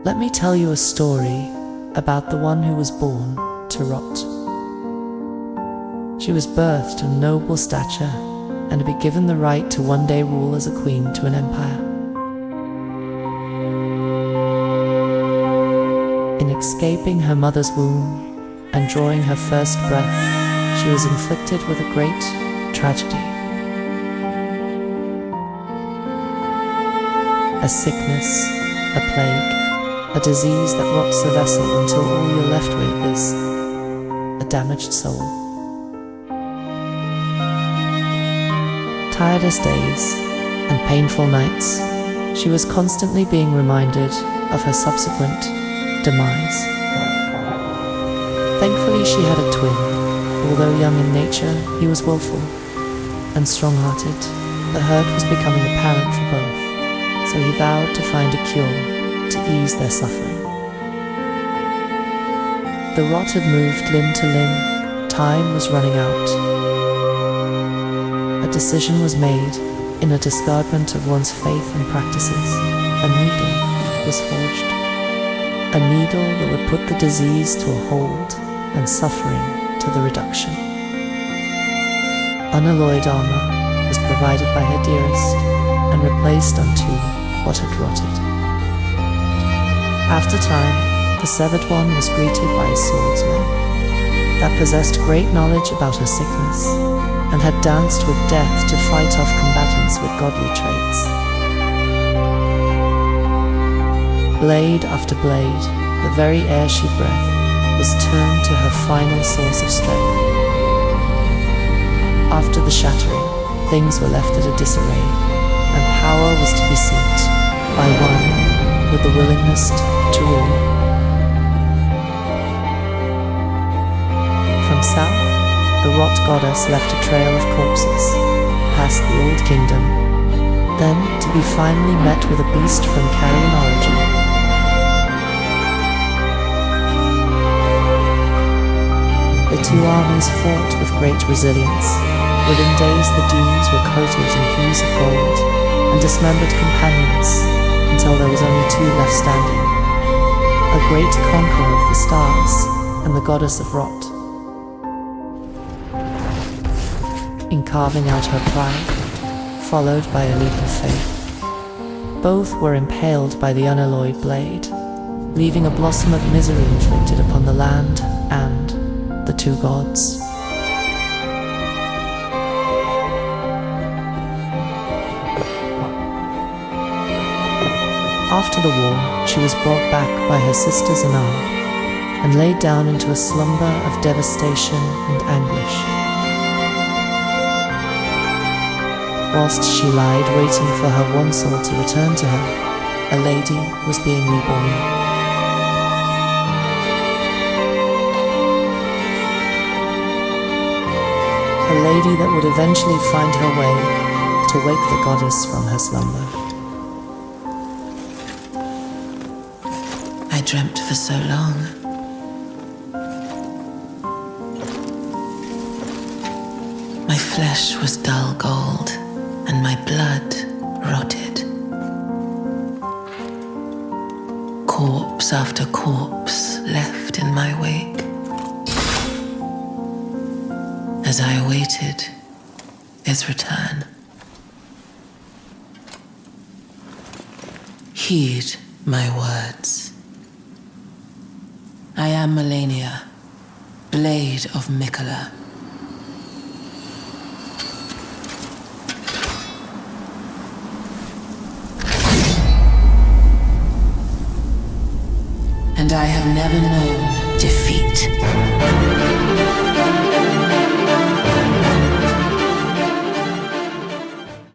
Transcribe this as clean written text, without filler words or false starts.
Let me tell you a story about the one who was born to rot. She was birthed of noble stature and to be given the right to one day rule as a queen to an empire. In escaping her mother's womb and drawing her first breath, she was inflicted with a great tragedy. A sickness, a plague, a disease that rots the vessel until all you're left with is a damaged soul. Tired as days and painful nights, she was constantly being reminded of her subsequent demise. Thankfully, she had a twin. Although young in nature, he was willful and strong-hearted. The hurt was becoming apparent for both, so he vowed to find a cure to ease their suffering. The rot had moved limb to limb. Time was running out. A decision was made. In a discardment of one's faith and practices, a needle was forged. A needle that would put the disease to a hold and suffering to the reduction. Unalloyed armor was provided by her dearest and replaced unto what had rotted. After time, the severed one was greeted by a swordsman that possessed great knowledge about her sickness and had danced with death to fight off combatants with godly traits. Blade after blade, the very air she breathed was turned to her final source of strength. After the shattering, things were left at a disarray, and power was to be sought by one with the willingness to rule. From south, the rot goddess left a trail of corpses past the old kingdom, then to be finally met with a beast from carrion origin. The two armies fought with great resilience. Within days the dunes were coated in hues of gold and dismembered companions until there was only two left standing, a great conqueror of the stars and the goddess of rot. In carving out her pride, followed by a leap of faith, both were impaled by the unalloyed blade, leaving a blossom of misery inflicted upon the land and the two gods. After the war, she was brought back by her sisters in arm and laid down into a slumber of devastation and anguish. Whilst she lied, waiting for her one soul to return to her, a lady was being reborn. A lady that would eventually find her way to wake the goddess from her slumber. I dreamt for so long. My flesh was dull gold, and my blood rotted. Corpse after corpse left in my wake. As I awaited his return. Heed my words. I am Malenia, Blade of Miquella. And I have never known defeat.